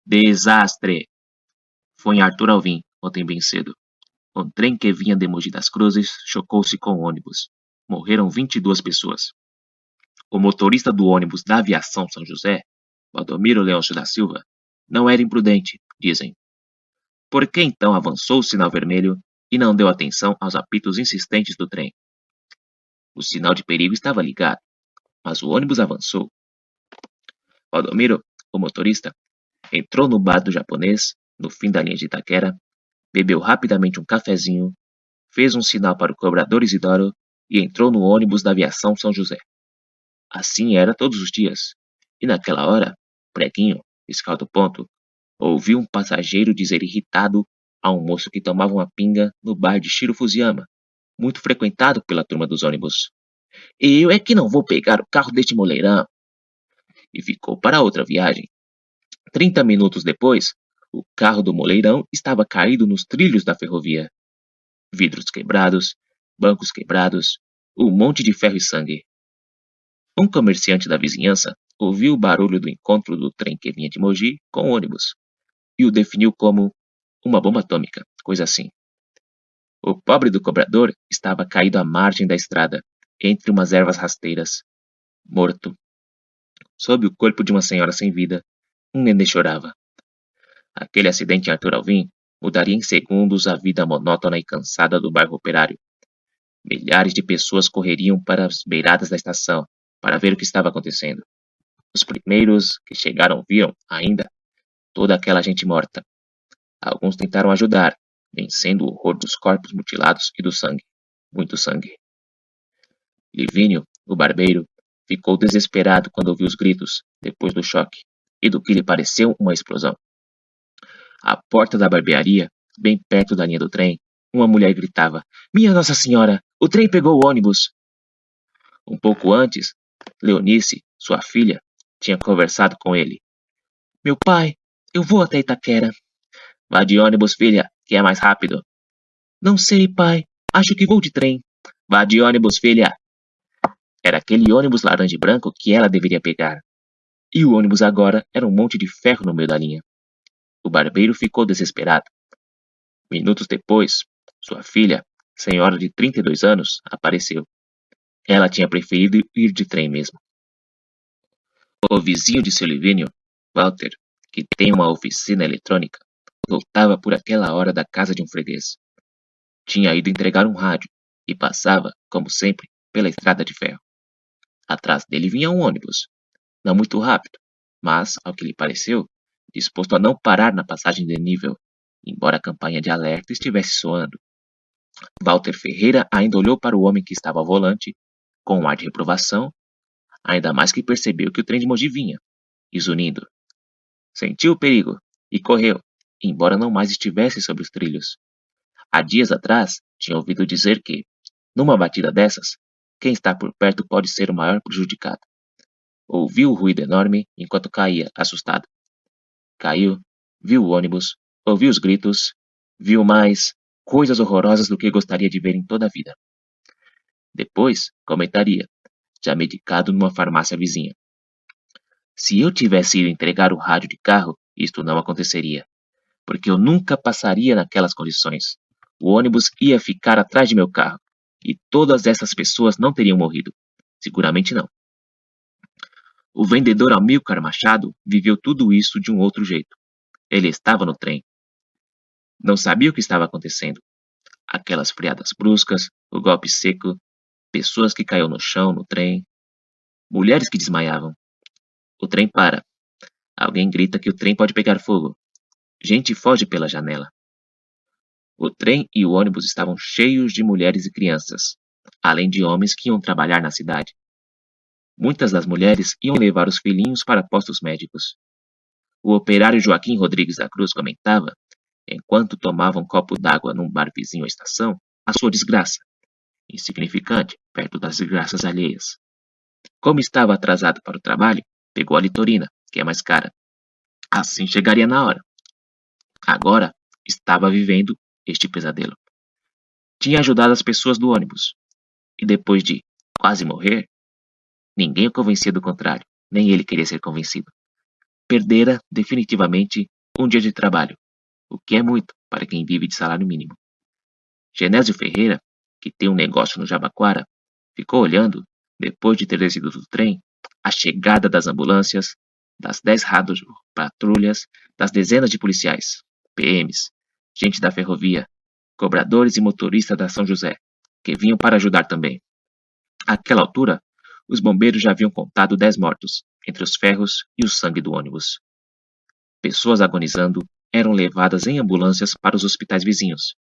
Desastre! Foi em Arthur Alvim, ontem bem cedo. O trem que vinha de Mogi das Cruzes chocou-se com o ônibus. Morreram 22 pessoas. O motorista do ônibus da Aviação São José, Valdomiro Leôncio da Silva, não era imprudente, dizem. Por que então avançou o sinal vermelho e não deu atenção aos apitos insistentes do trem? O sinal de perigo estava ligado, mas o ônibus avançou. Valdomiro, o motorista, entrou no bar do japonês, no fim da linha de Itaquera, bebeu rapidamente um cafezinho, fez um sinal para o cobrador Isidoro e entrou no ônibus da Aviação São José. Assim era todos os dias. E naquela hora, Preguinho, fiscal do ponto, ouviu um passageiro dizer irritado a um moço que tomava uma pinga no bar de Shiro Fusuyama, muito frequentado pela turma dos ônibus. Eu é que não vou pegar o carro deste moleirão. E ficou para outra viagem. 30 minutos depois, o carro do moleirão estava caído nos trilhos da ferrovia. Vidros quebrados, bancos quebrados, um monte de ferro e sangue. Um comerciante da vizinhança ouviu o barulho do encontro do trem que vinha de Mogi com o ônibus e o definiu como uma bomba atômica, coisa assim. O pobre do cobrador estava caído à margem da estrada, entre umas ervas rasteiras, morto. Sob o corpo de uma senhora sem vida, um nenê chorava. Aquele acidente em Arthur Alvim mudaria em segundos a vida monótona e cansada do bairro operário. Milhares de pessoas correriam para as beiradas da estação para ver o que estava acontecendo. Os primeiros que chegaram viram, ainda, toda aquela gente morta. Alguns tentaram ajudar, vencendo o horror dos corpos mutilados e do sangue. Muito sangue. Livínio, o barbeiro, ficou desesperado quando ouviu os gritos, depois do choque, e do que lhe pareceu uma explosão. À porta da barbearia, bem perto da linha do trem, uma mulher gritava: Minha Nossa Senhora, o trem pegou o ônibus! Um pouco antes, Leonice, sua filha, tinha conversado com ele. Meu pai, eu vou até Itaquera. Vá de ônibus, filha, que é mais rápido. Não sei, pai. Acho que vou de trem. Vá de ônibus, filha. Era aquele ônibus laranja e branco que ela deveria pegar. E o ônibus agora era um monte de ferro no meio da linha. O barbeiro ficou desesperado. Minutos depois, sua filha, senhora de 32 anos, apareceu. Ela tinha preferido ir de trem mesmo. O vizinho de seu Livínio, Walter, que tem uma oficina eletrônica, voltava por aquela hora da casa de um freguês. Tinha ido entregar um rádio e passava, como sempre, pela estrada de ferro. Atrás dele vinha um ônibus, não muito rápido, mas, ao que lhe pareceu, disposto a não parar na passagem de nível, embora a campanha de alerta estivesse soando. Walter Ferreira ainda olhou para o homem que estava ao volante, com um ar de reprovação, ainda mais que percebeu que o trem de Mogi vinha, e zunindo. Sentiu o perigo e correu, embora não mais estivesse sobre os trilhos. Há dias atrás, tinha ouvido dizer que, numa batida dessas, quem está por perto pode ser o maior prejudicado. Ouviu o ruído enorme enquanto caía, assustado. Caiu, viu o ônibus, ouviu os gritos, viu mais coisas horrorosas do que gostaria de ver em toda a vida. Depois, comentaria, já medicado numa farmácia vizinha. Se eu tivesse ido entregar o rádio de carro, isto não aconteceria, porque eu nunca passaria naquelas condições. O ônibus ia ficar atrás de meu carro, e todas essas pessoas não teriam morrido. Seguramente não. O vendedor Amilcar Machado viveu tudo isso de um outro jeito. Ele estava no trem. Não sabia o que estava acontecendo. Aquelas freadas bruscas, o golpe seco, pessoas que caíam no chão no trem, mulheres que desmaiavam. O trem para. Alguém grita que o trem pode pegar fogo. Gente foge pela janela. O trem e o ônibus estavam cheios de mulheres e crianças, além de homens que iam trabalhar na cidade. Muitas das mulheres iam levar os filhinhos para postos médicos. O operário Joaquim Rodrigues da Cruz comentava, enquanto tomava um copo d'água num bar vizinho à estação, a sua desgraça, insignificante perto das desgraças alheias. Como estava atrasado para o trabalho, pegou a litorina, que é mais cara. Assim chegaria na hora. Agora, estava vivendo este pesadelo. Tinha ajudado as pessoas do ônibus. E depois de quase morrer, ninguém o convencia do contrário, nem ele queria ser convencido. Perdera definitivamente um dia de trabalho, o que é muito para quem vive de salário mínimo. Genésio Ferreira, que tem um negócio no Jabaquara, ficou olhando, depois de ter descido do trem, a chegada das ambulâncias, das 10 patrulhas, das dezenas de policiais, PMs, gente da ferrovia, cobradores e motoristas da São José, que vinham para ajudar também. Àquela altura, os bombeiros já haviam contado 10 mortos, entre os ferros e o sangue do ônibus. Pessoas agonizando eram levadas em ambulâncias para os hospitais vizinhos.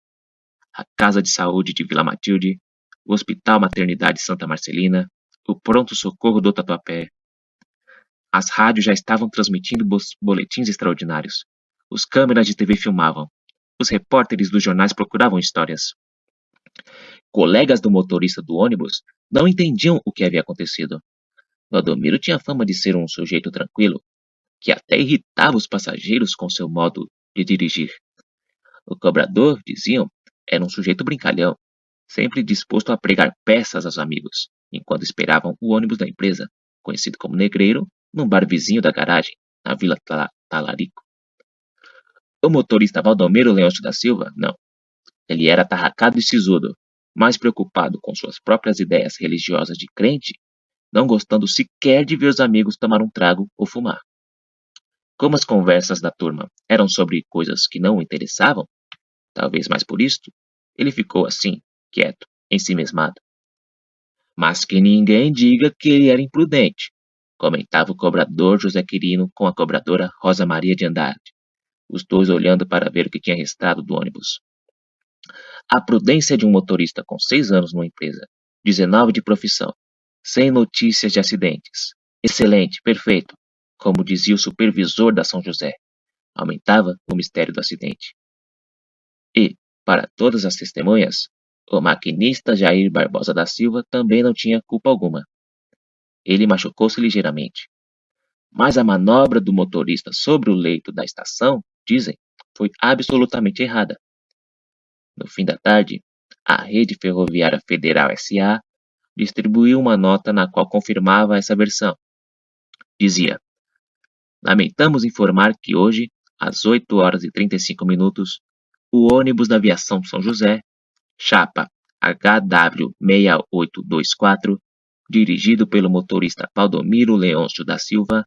A Casa de Saúde de Vila Matilde, o Hospital Maternidade Santa Marcelina, o Pronto-Socorro do Tatuapé. As rádios já estavam transmitindo boletins extraordinários. Os câmeras de TV filmavam. Os repórteres dos jornais procuravam histórias. Colegas do motorista do ônibus não entendiam o que havia acontecido. Valdomiro tinha fama de ser um sujeito tranquilo, que até irritava os passageiros com seu modo de dirigir. O cobrador, diziam, era um sujeito brincalhão, sempre disposto a pregar peças aos amigos, enquanto esperavam o ônibus da empresa, conhecido como Negreiro, num bar vizinho da garagem, na Vila Talarico. O motorista Valdomiro Leôncio da Silva, não. Ele era atarracado e sisudo, mais preocupado com suas próprias ideias religiosas de crente, não gostando sequer de ver os amigos tomar um trago ou fumar. Como as conversas da turma eram sobre coisas que não o interessavam, talvez mais por isto, ele ficou assim, quieto, ensimesmado. Mas que ninguém diga que ele era imprudente, comentava o cobrador José Quirino com a cobradora Rosa Maria de Andrade, os dois olhando para ver o que tinha restado do ônibus. A prudência de um motorista com 6 anos numa empresa, 19 de profissão, sem notícias de acidentes. Excelente, perfeito, como dizia o supervisor da São José. Aumentava o mistério do acidente. E, para todas as testemunhas, o maquinista Jair Barbosa da Silva também não tinha culpa alguma. Ele machucou-se ligeiramente. Mas a manobra do motorista sobre o leito da estação, dizem, foi absolutamente errada. No fim da tarde, a Rede Ferroviária Federal S.A. distribuiu uma nota na qual confirmava essa versão. Dizia: lamentamos informar que hoje, às 8 horas e 35 minutos, o ônibus da aviação São José, chapa HW6824, dirigido pelo motorista Valdomiro Leôncio da Silva,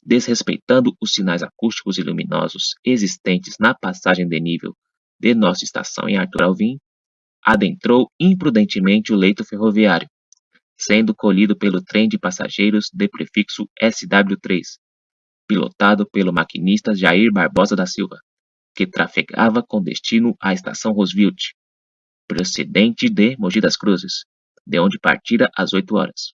desrespeitando os sinais acústicos e luminosos existentes na passagem de nível de nossa estação em Arthur Alvim, adentrou imprudentemente o leito ferroviário, sendo colhido pelo trem de passageiros de prefixo SW3, pilotado pelo maquinista Jair Barbosa da Silva, que trafegava com destino à estação Roosevelt, procedente de Mogi das Cruzes, de onde partira às 8 horas.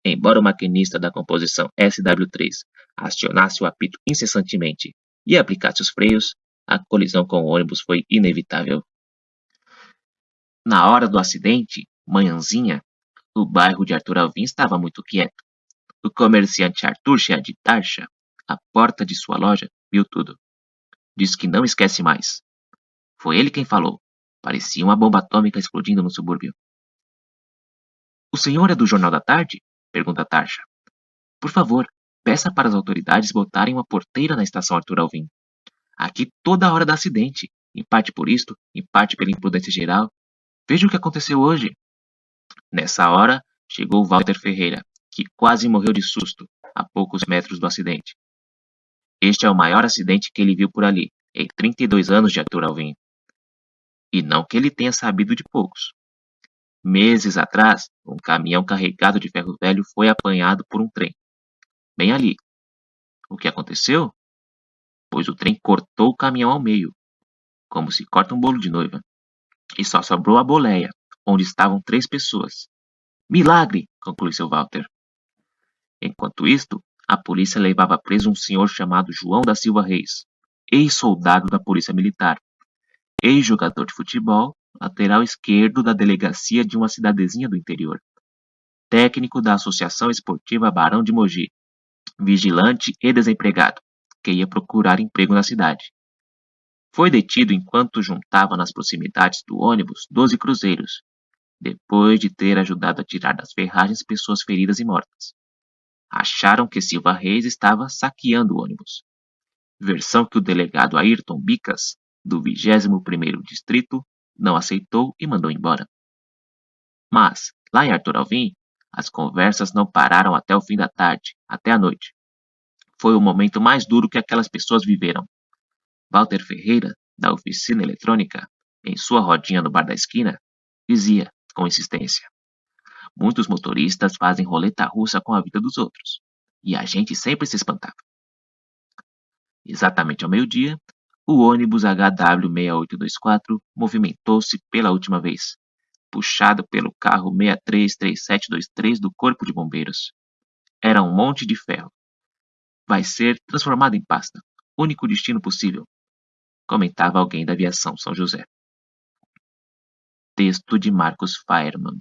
Embora o maquinista da composição SW3 acionasse o apito incessantemente e aplicasse os freios, a colisão com o ônibus foi inevitável. Na hora do acidente, manhãzinha, o bairro de Arthur Alvim estava muito quieto. O comerciante Arthur Chea de Tarcha, à porta de sua loja, viu tudo. Disse que não esquece mais. Foi ele quem falou. Parecia uma bomba atômica explodindo no subúrbio. O senhor é do Jornal da Tarde? Pergunta Tarcha. Por favor, peça para as autoridades botarem uma porteira na estação Arthur Alvim. Aqui toda hora dá acidente, em parte por isto, em parte pela imprudência geral. Veja o que aconteceu hoje. Nessa hora, chegou Walter Ferreira, que quase morreu de susto, a poucos metros do acidente. Este é o maior acidente que ele viu por ali, em 32 anos de Arthur Alvim. E não que ele tenha sabido de poucos. Meses atrás, um caminhão carregado de ferro velho foi apanhado por um trem. Bem ali. O que aconteceu? Pois o trem cortou o caminhão ao meio, como se corta um bolo de noiva. E só sobrou a boleia, onde estavam 3 pessoas. Milagre! Conclui seu Walter. Enquanto isto, a polícia levava preso um senhor chamado João da Silva Reis, ex-soldado da Polícia Militar, ex-jogador de futebol, lateral esquerdo da delegacia de uma cidadezinha do interior, técnico da Associação Esportiva Barão de Mogi, vigilante e desempregado, que ia procurar emprego na cidade. Foi detido enquanto juntava nas proximidades do ônibus 12 cruzeiros, depois de ter ajudado a tirar das ferragens pessoas feridas e mortas. Acharam que Silva Reis estava saqueando o ônibus. versão que o delegado Ayrton Bicas, do 21º Distrito, não aceitou e mandou embora. Mas, lá em Arthur Alvim, as conversas não pararam até o fim da tarde, até a noite. Foi o momento mais duro que aquelas pessoas viveram. Walter Ferreira, da oficina eletrônica, em sua rodinha no bar da esquina, dizia, com insistência: muitos motoristas fazem roleta russa com a vida dos outros, e a gente sempre se espantava. Exatamente ao meio-dia, o ônibus HW6824 movimentou-se pela última vez, puxado pelo carro 633723 do Corpo de Bombeiros. Era um monte de ferro. Vai ser transformado em pasta. Único destino possível, comentava alguém da aviação São José. Texto de Marcos Faerman.